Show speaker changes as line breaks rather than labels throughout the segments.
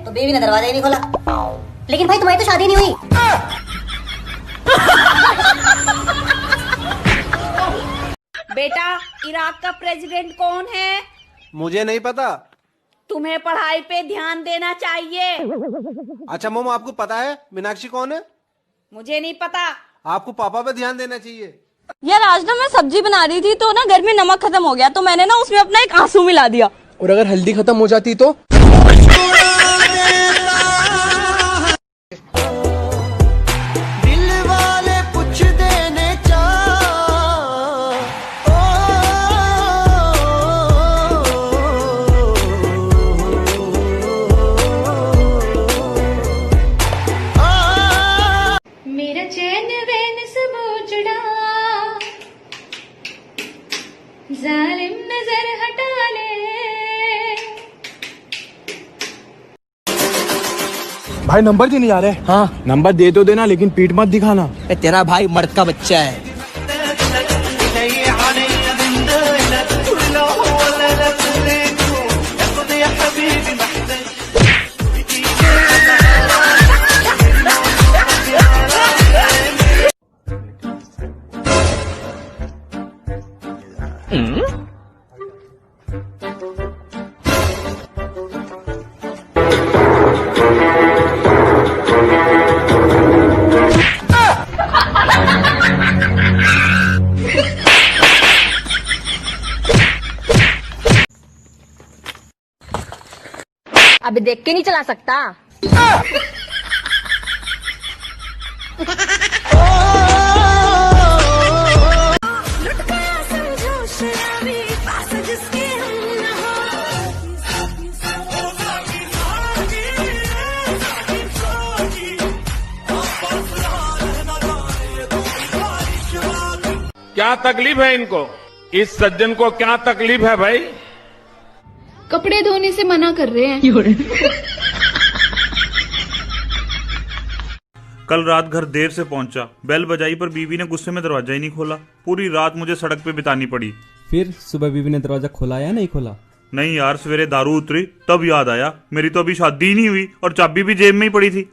तो बीवी ने दरवाजा ही नहीं खोला। लेकिन भाई तुम्हारी तो शादी नहीं हुई।
बेटा, इराक का प्रेसिडेंट कौन है?
मुझे नहीं पता।
तुम्हें पढ़ाई पे ध्यान देना चाहिए।
अच्छा मोम, आपको पता है मीनाक्षी कौन है?
मुझे नहीं पता।
आपको पापा पे ध्यान देना चाहिए।
यार आज ना मैं सब्जी बना रही थी तो ना घर में नमक खत्म हो गया, तो मैंने ना उसमें अपना एक आंसू मिला दिया।
और अगर हल्दी खत्म हो जाती तो?
मेरा चैन वैन सब उजड़ा, जालिम नजर हटा ले।
भाई नंबर देने जा रहे हैं। हाँ नंबर दे तो देना, लेकिन पीठ मत दिखाना।
तेरा भाई मर्द का बच्चा है।
अभी देख के नहीं चला सकता।
क्या तकलीफ है इनको? इस सज्जन को क्या तकलीफ है भाई?
कपड़े धोने से मना कर रहे हैं।
कल रात घर देर से पहुंचा, बेल बजाई पर बीवी ने गुस्से में दरवाजा ही नहीं खोला। पूरी रात मुझे सड़क पे बितानी पड़ी।
फिर सुबह बीवी ने दरवाजा खोला या नहीं खोला?
नहीं यार, सवेरे दारू उतरी तब याद आया मेरी तो अभी शादी ही नहीं हुई और चाबी भी जेब में ही पड़ी थी।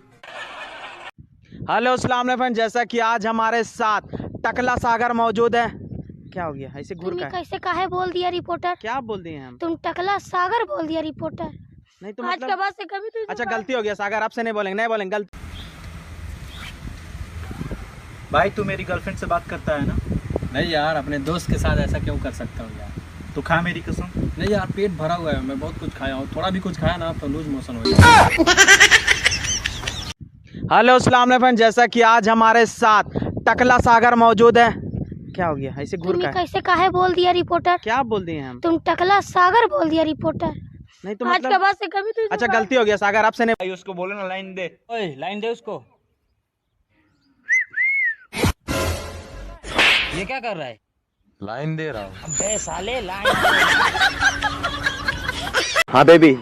हेलो अस्सलाम वालेकुम, जैसा कि आज हमारे साथ टकला सागर मौजूद है। क्या हो गया? ऐसे घूर का
कैसे काहे बोल दिया रिपोर्टर?
क्या बोल दिए हम?
तुम टकला सागर बोल दिया रिपोर्टर।
नहीं तो
आज के बाद से कभी तो
अच्छा गलती हो गया सागर, आपसे नहीं बोलेंगे, नहीं बोलेंगे, गलती।
भाई तू मेरी गर्लफ्रेंड से बात करता है ना?
नहीं यार, अपने दोस्त के साथ ऐसा क्यों कर सकता हूँ यार?
तो खा मेरी कसम।
नहीं यार, पेट भरा हुआ है, मैं बहुत कुछ खाया हूँ। थोड़ा भी कुछ खाया ना तो लूज मोशन हो जाएगा।
हेलो अस्सलाम वालेकुम, जैसा कि आज हमारे साथ टकला सागर मौजूद है। क्या हो गया? ऐसे घूर का
कैसे काहे बोल दिया रिपोर्टर?
क्या बोल दिए हम?
तुम टकला सागर बोल दिया रिपोर्टर।
नहीं तो
आज के बाद से कभी तो
अच्छा गलती हो गया सागर, आपसे नहीं।
भाई उसको बोलो ना लाइन दे।
ओए लाइन दे उसको।
ये क्या कर रहा है?
लाइन दे रहा हूँ।
अबे साले लाइन।
हाँ बेबी,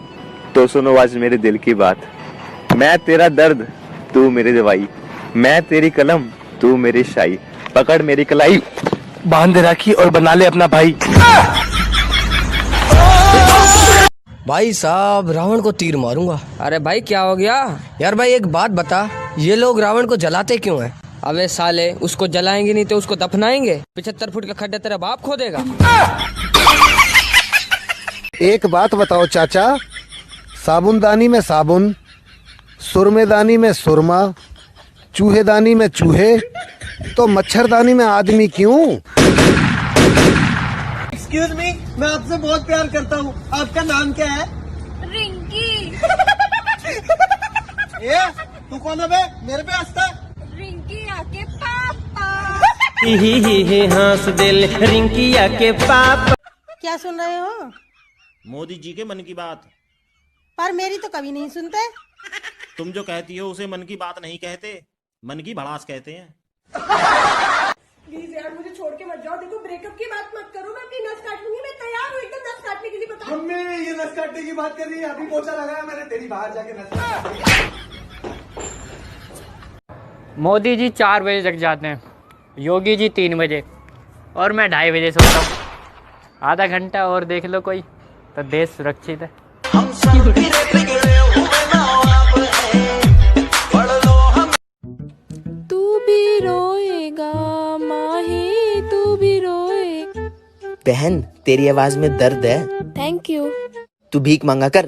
तो सुनो आज मेरे दिल की बात। मैं तेरा दर्द, तू मेरी दवाई। मैं तेरी कलम, तू मेरी शाई। पकड़ मेरी कलाई,
बांध राखी और बना ले अपना भाई।
भाई साहब रावण को तीर मारूंगा।
अरे भाई क्या हो गया?
यार भाई एक बात बता, ये लोग रावण को जलाते क्यों हैं?
अबे साले, उसको जलाएंगे नहीं तो उसको दफनाएंगे। 75 फुट का खड्डा तेरा बाप खोदेगा।
एक बात बताओ चाचा, साबुनदानी में साबुन, सुरमेदानी में सुरमा, चूहेदानी में चूहे, तो मच्छरदानी में आदमी क्यों?
एक्सक्यूज मी, मैं आपसे बहुत प्यार करता हूँ, आपका नाम क्या है?
रिंकी।
ये तू कौन है बे? मेरे पे हंसता?
रिंकिया के पापा।
ही हंस दिल रिंकिया के पापा।
क्या सुन रहे हो?
मोदी जी के मन की बात।
पर मेरी तो कभी नहीं सुनते।
तुम जो कहती हो उसे मन की बात नहीं कहते, मन की भड़ास कहते हैं।
प्लीज यार मुझे छोड़ के मत जाओ। देखो ब्रेकअप की बात मत करो, मैं अपनी नस काट लूंगी। मैं तैयार हूँ एकदम नस काटने के लिए। बताओ
मम्मी, ये नस काटने की बात कर रही है। अभी पोछा लगाया मैंने, तेरी बाहर जाके नस।
मोदी जी 4 बजे जग जाते हैं, योगी जी 3 बजे और मैं 2:30 बजे सोता हूँ। आधा घंटा और देख लो कोई तो देश सुरक्षित है।
बहन तेरी आवाज में दर्द है।
Thank you.
तू भीख मांगा कर।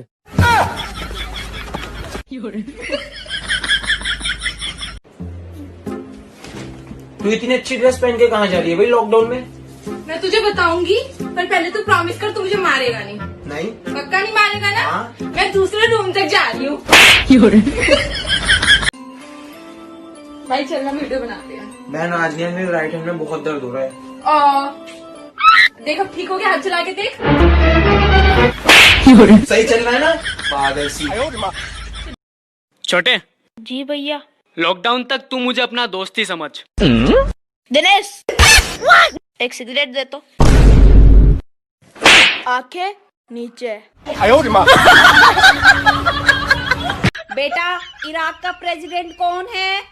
तू इतनी अच्छी ड्रेस पहन के कहाँ जा रही है भाई लॉकडाउन में?
मैं तुझे बताऊंगी, पर पहले तू प्रॉमिस कर तू मुझे मारेगा नहीं।
नहीं।
पक्का नहीं मारेगा ना?
हाँ?
मैं दूसरे रूम तक जा रही हूँ। भाई चलना वीडियो बनाते हैं।
बहन आज नहीं, मेरे राइट हैंड में बहुत दर्द हो रहा है।
देख अब ठीक हो गया, हाथ चला के देख।
सही चल रहा है ना? पागल सी।
छोटे
जी भैया।
लॉकडाउन तक तू मुझे अपना दोस्त ही समझ।
दिनेश एक सिगरेट दे तो। आंखें नीचे।
बेटा इराक का प्रेसिडेंट कौन है?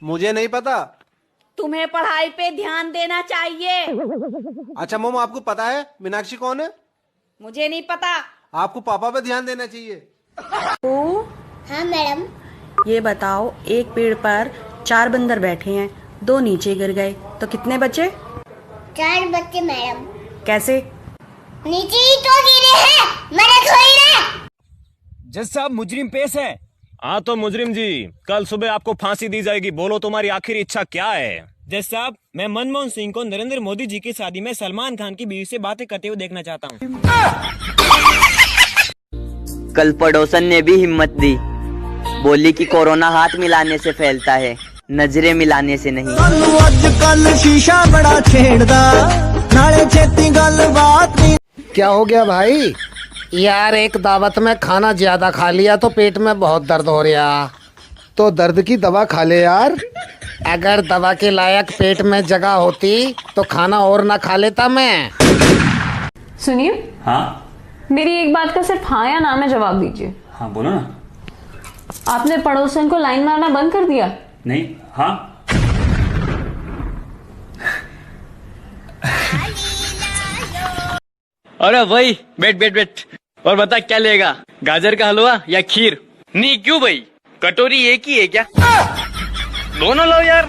मुझे नहीं पता।
तुम्हें पढ़ाई पे ध्यान देना चाहिए।
अच्छा मोम, आपको पता है मीनाक्षी कौन है?
मुझे नहीं पता।
आपको पापा पे ध्यान देना चाहिए।
हाँ मैडम।
ये बताओ, एक पेड़ पर 4 बंदर बैठे हैं, 2 नीचे गिर गए तो कितने बचे?
4 बच्चे मैडम।
कैसे?
नीचे ही तो गिरे हैं, मैंने थोड़ी ना।
जज साहब मुजरिम पेश है। हाँ तो मुजरिम जी, कल सुबह आपको फांसी दी जाएगी। बोलो तुम्हारी आखिरी इच्छा क्या है? जज साहब, मैं मनमोहन सिंह को नरेंद्र मोदी जी की शादी में सलमान खान की बीवी से बातें करते हुए देखना चाहता हूँ।
कल पड़ोसन ने भी हिम्मत दी, बोली कि कोरोना हाथ मिलाने से फैलता है, नजरे मिलाने से नहीं।
आजकल शीशा बड़ा छेड़दा, नाले छेती गल बात नहीं।
क्या हो गया भाई? यार एक दावत में खाना ज्यादा खा लिया तो पेट में बहुत दर्द हो रहा। तो दर्द की दवा खा ले यार। अगर दवा के लायक पेट में जगह होती तो खाना और ना खा लेता मैं।
सुनिए।
हाँ
मेरी एक बात का सिर्फ हाँ या ना में जवाब दीजिए।
हाँ बोलो ना।
आपने पड़ोसन को लाइन मारना बंद कर दिया?
नहीं। हाँ
अरे वही बैठ बैठ बैठ। और बता क्या लेगा, गाजर का हलवा या खीर? नहीं क्यों भाई, कटोरी एक ही है क्या? दोनों लो यार।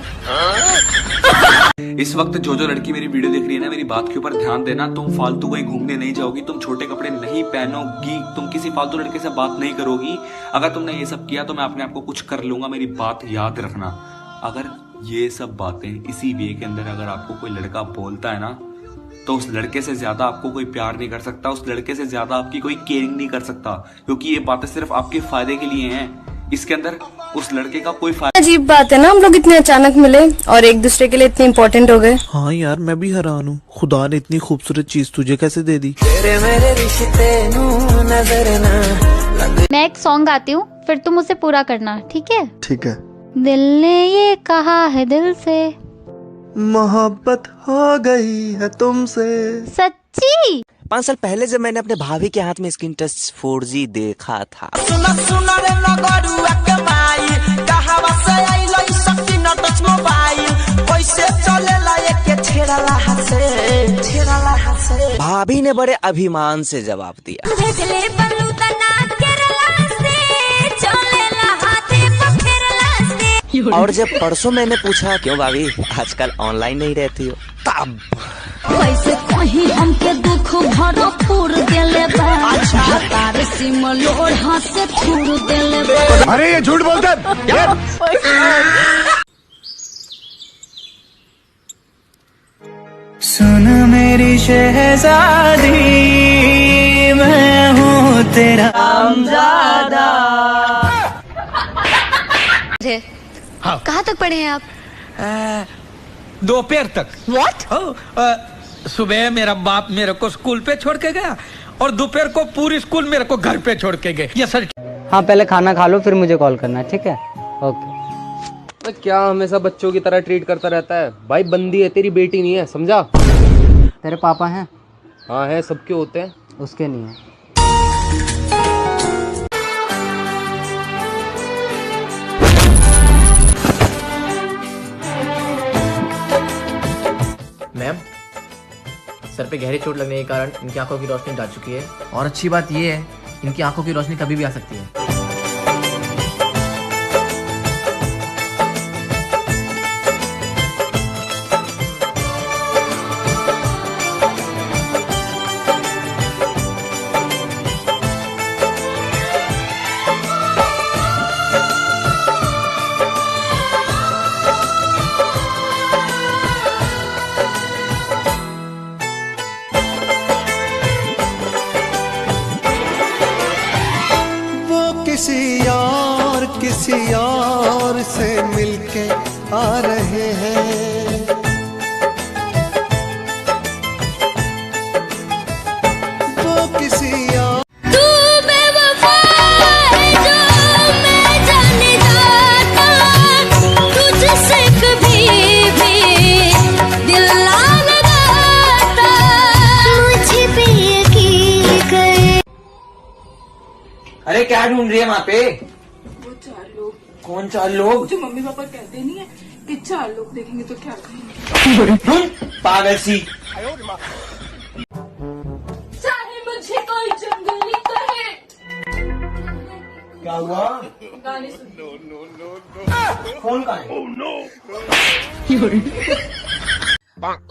इस वक्त जो लड़की मेरी वीडियो देख रही है ना, मेरी बात के ऊपर ध्यान देना। तुम फालतू कहीं घूमने नहीं जाओगी, तुम छोटे कपड़े नहीं पहनोगी, तुम किसी फालतू लड़के से बात नहीं करोगी। अगर तुमने ये सब किया तो मैं अपने आप को कुछ कर लूंगा, मेरी बात याद रखना। अगर ये सब बातें इसी वे के अंदर अगर आपको कोई लड़का बोलता है ना, तो उस लड़के से ज्यादा आपको कोई प्यार नहीं कर सकता, उस लड़के से ज्यादा आपकी कोई केयरिंग नहीं कर सकता, क्योंकि ये बातें सिर्फ आपके फायदे के लिए हैं। इसके अंदर उस लड़के का कोई फायदा।
अजीब बात है ना, हम लोग इतने अचानक मिले और एक दूसरे के लिए इतने इम्पोर्टेंट हो गए।
हाँ यार मैं भी हैरान हूँ, खुदा ने इतनी खूबसूरत चीज तुझे कैसे दे दी।
मैं एक सॉन्ग गाती हूँ, फिर तुम उसे पूरा करना, ठीक है?
ठीक है।
दिल ने ये कहा है दिल से,
मोहब्बत हो गई है तुमसे।
सच्ची?
5 साल पहले जब मैंने अपने भाभी के हाथ में स्क्रीन टच 4G देखा था। भाभी ने बड़े अभिमान से जवाब दिया। और जब परसों मैंने पूछा क्यों भाभी आजकल ऑनलाइन नहीं रहती हो, तब
वैसे कहीं हमके दुख भरपूर देले बा। तार सिम लोढ़ा से छूर देले बा।
अरे ये झूठ बोलता है।
सुन मेरी शहजादी, मैं हूँ तेरा
रामजादा।
हाँ। कहाँ तक पढ़े हैं आप?
दोपहर तक।
What?
सुबह मेरा बाप मेरे को स्कूल पे छोड़ के गया और दोपहर को पूरी स्कूल मेरे को घर पे छोड़ के गए। ये सर।
हाँ पहले खाना खा लो फिर मुझे कॉल करना, ठीक है? ओके। क्या हमेशा बच्चों की तरह ट्रीट करता रहता है? भाई बंदी है, तेरी बेटी नहीं है, समझा? तेरे पापा हैं? हाँ है, सबके होते हैं, उसके नहीं है।
मैम, सर पे गहरी चोट लगने के कारण इनकी आंखों की रोशनी जा चुकी है, और अच्छी बात यह है इनकी आंखों की रोशनी कभी भी आ सकती है।
किसी और से मिलके आ रहे हैं। वो किसी और
तू बेवफा है जो मैं जान जाता, तुझसे कभी भी दिल ना लगाता, मुझे पे यकीन कर।
अरे क्या ढूंढ रही है वहाँ पे?
वो 4 लोग।
कौन 4 लोग?
जो मम्मी पापा कहते नहीं है कि 4 लोग देखेंगे तो क्या करेंगे।
पागल सी।
चाहे मुझे कोई जंगली कहे।
क्या हुआ?
गाने सुन।
कौन का है?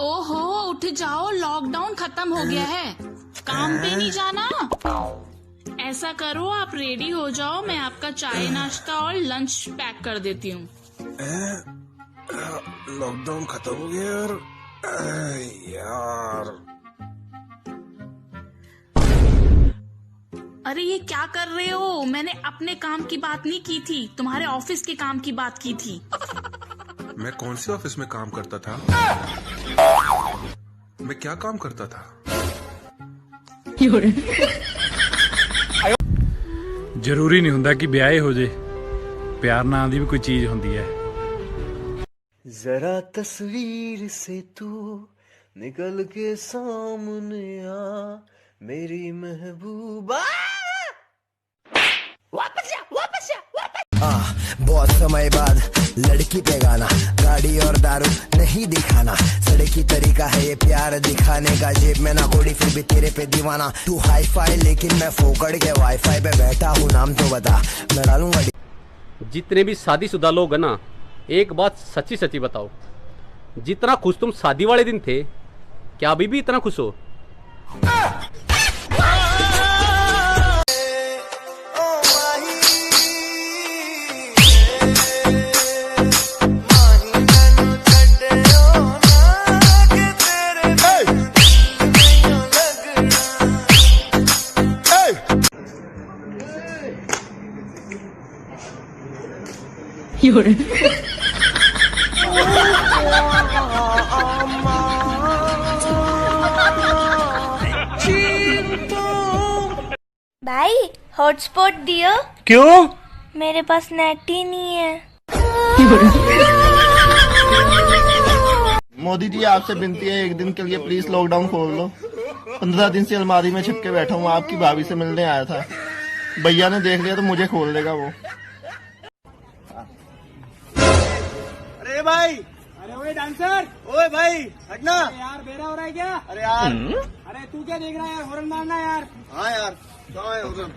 ओहो उठ जाओ, लॉकडाउन खत्म हो गया है, काम पे नहीं जाना। ऐसा करो आप रेडी हो जाओ, मैं आपका चाय नाश्ता और लंच पैक कर देती हूँ।
लॉकडाउन खत्म हो गया यार।
अरे ये क्या कर रहे हो? मैंने अपने काम की बात नहीं की थी, तुम्हारे ऑफिस के काम की बात की थी।
मैं कौन से ऑफिस में काम करता था? मैं क्या काम करता था?
ਜ਼ਰੂਰੀ ਨਹੀਂ ਹੁੰਦਾ ਕਿ ਵਿਆਹ ਹੋ ਜੇ, ਪਿਆਰ ਨਾਂ ਦੀ ਵੀ ਕੋਈ ਚੀਜ਼ ਹੁੰਦੀ ਹੈ।
जरा तस्वीर से तू निकल के सामने आ मेरी महबूबा। वापस आ बहुत समय बाद लड़की पे गाना, गाड़ी और दारू नहीं दिखाना, सड़की तरीका है ये प्यार दिखाने का, जेब में ना कोड़ी फिर भी तेरे पे दीवाना, तू हाई फाई लेकिन मैं फोकड़ के वाईफाई पे बैठा हूँ, नाम तो बता मैं डालूंगा।
जितने भी शादीशुदा लोग हैं ना, एक बात सच्ची सच्ची बताओ, जितना खुश तुम शादी वाले दिन थे, क्या अभी भी इतना खुश हो?
भाई हॉटस्पॉट दियो।
क्यों?
मेरे पास नेट ही नहीं है।
मोदी जी आपसे विनती है, एक दिन के लिए प्लीज लॉकडाउन खोल लो। 15 दिन से अलमारी में छिप के बैठा हूँ, आपकी भाभी से मिलने आया था, भैया ने देख लिया तो मुझे खोल देगा वो।
अरे भाई, अरे ओए डांसर, ओए भाई हटना यार, बेरा हो रहा है क्या? अरे यार, अरे तू क्या देख रहा है यार, हॉर्न मारना यार। हाँ यार, कहाँ है हॉर्न?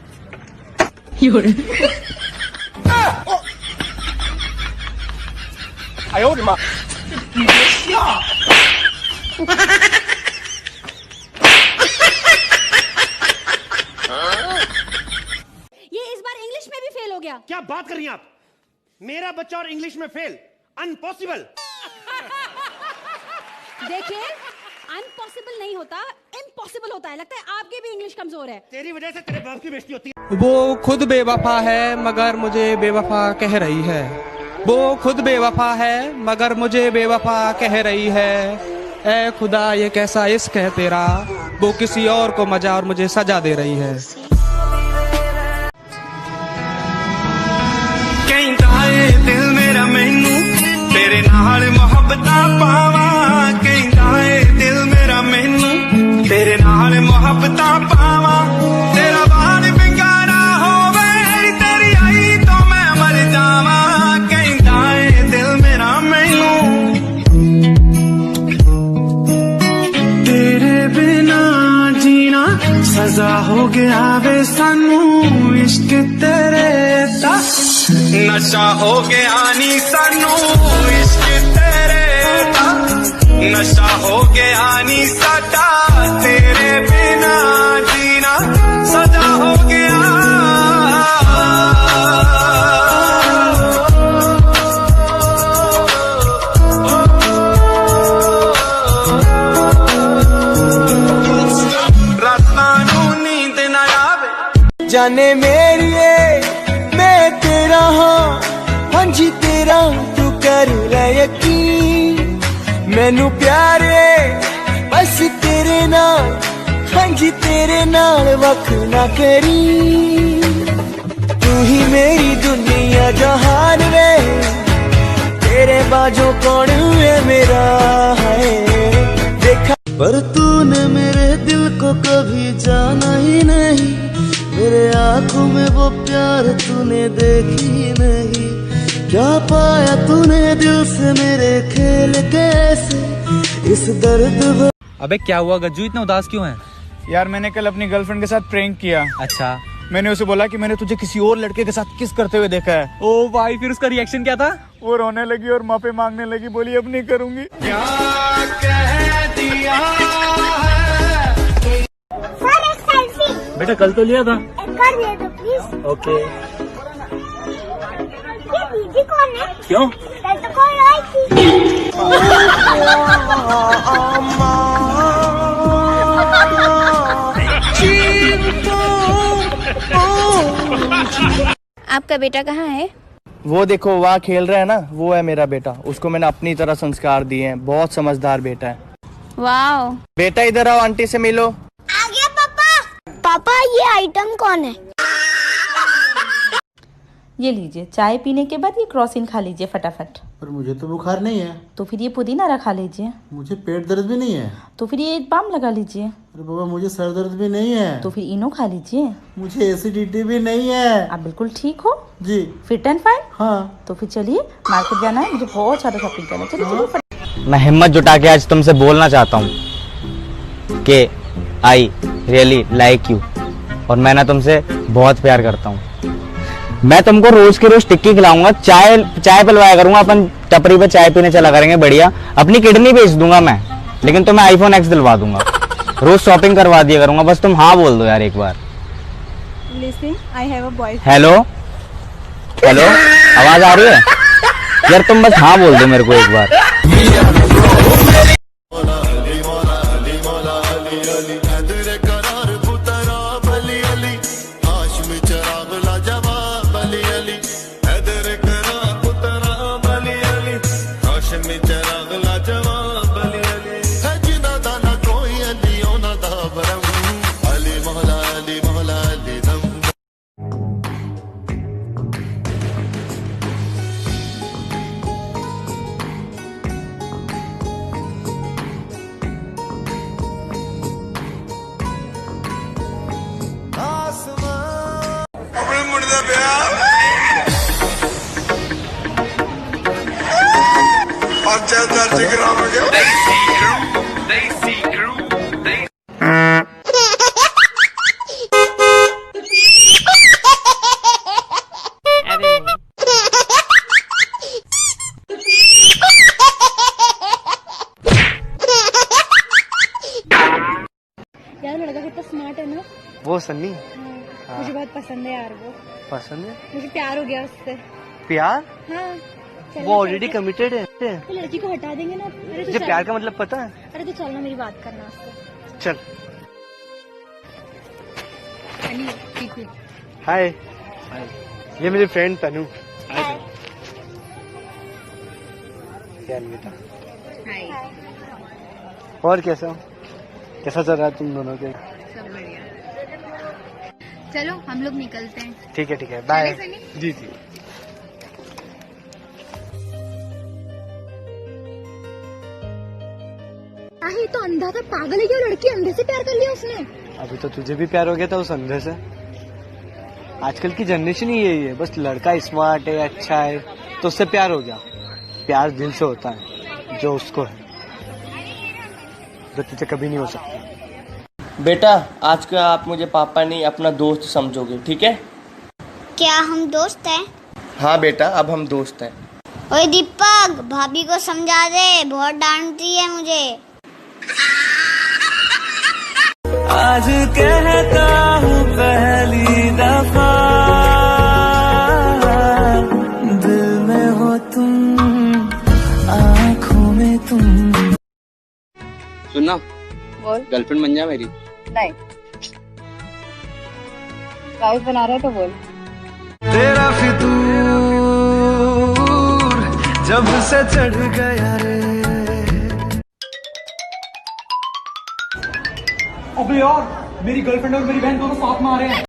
आयो रे माँ।
ये इस बार इंग्लिश में भी फेल हो गया।
क्या बात कर रही हैं आप? मेरा बच्चा और इंग्लिश में फेल? अनपॉसिबल।
देखिए, अनपॉसिबल नहीं होता, इम्पॉसिबल होता है। लगता है आपकी भी इंग्लिश कमजोर है।
तेरी वजह से तेरे बाप की बेइज्जती होती है।
वो खुद बेवफा है मगर मुझे बेवफा कह रही है, वो खुद बेवफा है मगर मुझे बेवफा कह रही है। ऐ खुदा ये कैसा इश्क है तेरा, वो किसी और को मजा और मुझे सजा दे रही है।
दिल मेरा मैनू तेरे नाल मोहब्बतां पावां, कहंदा ए दिल मेरा मैनू तेरे नाल मोहब्बतां पावां, तेरा बाल बिंगारा होवे तेरी आई तो मैं मर जावां, कहंदा ए दिल मेरा मैनू तेरे बिना जीना सजा हो गया वे सानू, इश्क तेरे दा नशा हो गया नी सानू, इश्क तेरे दा नशा हो गया नी साडा, तेरे बिना जीना सजा हो गया। रातां नू नींद ना आवे, जाने मेरी मैं तेरा हाँ जी तेरा तू कर ले यकीन, मैनू प्यारे बस तेरे नाल, हाँ जी तेरे नाल वख ना करी। तू ही मेरी दुनिया जहान वे, तेरे बाजू कौन है मेरा है देखा। पर तूने मेरे दिल को कभी जाना ही नहीं, मेरे आंखों में वो प्यार तूने देखी नहीं। क्या पाया तूने दिल से मेरे खेल कैसे इस दर्द।
अबे क्या हुआ गज्जू, इतना उदास क्यों है?
यार मैंने कल अपनी गर्लफ्रेंड के साथ प्रैंक किया।
अच्छा,
मैंने उसे बोला कि मैंने तुझे किसी और लड़के के साथ किस करते हुए देखा है।
ओ भाई, फिर उसका रिएक्शन क्या था?
वो रोने लगी और माफी मांगने लगी, बोली अब नहीं करूंगी।
क्या कह दिया
सर एक सेल्फी।
बेटा कल तो लिया था।
कर दे दो प्लीज।
ओके।
ये दीदी कौन है?
क्यों?
कल तो कॉल आई थी।
आपका बेटा कहाँ है?
वो देखो वहाँ खेल रहा है ना, वो है मेरा बेटा। उसको मैंने अपनी तरह संस्कार दिए हैं, बहुत समझदार बेटा है।
वाओ।
बेटा इधर आओ, आंटी से मिलो।
आ गया पापा। पापा ये आइटम कौन है?
ये लीजिए, चाय पीने के बाद ये क्रॉसिन खा लीजिए फटाफट।
पर मुझे तो बुखार नहीं है।
तो फिर ये पुदीना रखा लीजिए।
मुझे पेट दर्द भी नहीं है।
तो फिर ये बाम लगा लीजिए।
अरे बाबा मुझे सर दर्द भी नहीं है।
तो फिर इनो खा लीजिए।
मुझे एसिडिटी भी नहीं है।
आप बिल्कुल ठीक हो
जी,
फिट एंड फाइन।
हाँ।
तो फिर चलिए, मार्केट जाना है, मुझे बहुत सारा शॉपिंग करना है। चलिए।
मैं हिम्मत जुटा के आज तुमसे बोलना चाहता हूँ कि आई रियली लाइक यू, और मैं ना तुमसे बहुत प्यार करता हूँ। मैं तुमको रोज के रोज टिक्की खिलाऊंगा, चाय पिलवाया करूंगा, अपन टपरी पे चाय पीने चला करेंगे बढ़िया। अपनी किडनी बेच दूंगा मैं, लेकिन तुम्हें आईफोन X दिलवा दूंगा। रोज शॉपिंग करवा दिया करूंगा, बस तुम हाँ बोल दो यार एक बार। हेलो हेलो, आवाज आ रही है यार? तुम बस हाँ बोल दो मेरे को एक बार।
यार लड़का कितना स्मार्ट है ना।
वो सन्नी
मुझे बहुत पसंद है यार। वो
पसंद है?
मुझे प्यार हो गया उससे।
प्यार?
हाँ।
वो ऑलरेडी कमिटेड है।
तो लड़की को हटा देंगे ना। अरे
मुझे प्यार का मतलब पता है।
अरे तो चल ना, मेरी बात करना उससे।
चल।
हाय, ये मेरी फ्रेंड तनु। और कैसा चल रहा है तुम दोनों के?
सब बढ़िया। चलो हम लोग निकलते हैं।
ठीक है, बाय। जी।
तो अंधा था, पागल है क्या? लड़की अंधे से प्यार कर लिया उसने।
अभी तो तुझे भी प्यार हो गया था उस अंधे से। आजकल की जनरेशन ही यही है, बस लड़का स्मार्ट है, अच्छा है तो उससे प्यार हो गया। प्यार दिल से होता है, जो उसको है, जो तुझे कभी नहीं हो सकता।
बेटा आज का आप मुझे पापा नहीं अपना दोस्त समझोगे, ठीक है?
क्या हम दोस्त हैं?
हाँ बेटा, अब हम दोस्त हैं।
ओए दीपक, भाभी को समझा दे, बहुत डांटती है मुझे।
आज कहता हूँ पहली दफा, दिल में हो तुम, आँखों में तुम।
सुनना,
बोल।
गर्लफ्रेंड बन जा मेरी।
नहीं, वाइफ बना रहा है तो बोल।
तेरा फितूर जब से चढ़ गया रे।
अबे यार, मेरी गर्लफ्रेंड और मेरी बहन दोनों साथ में आ रहे हैं।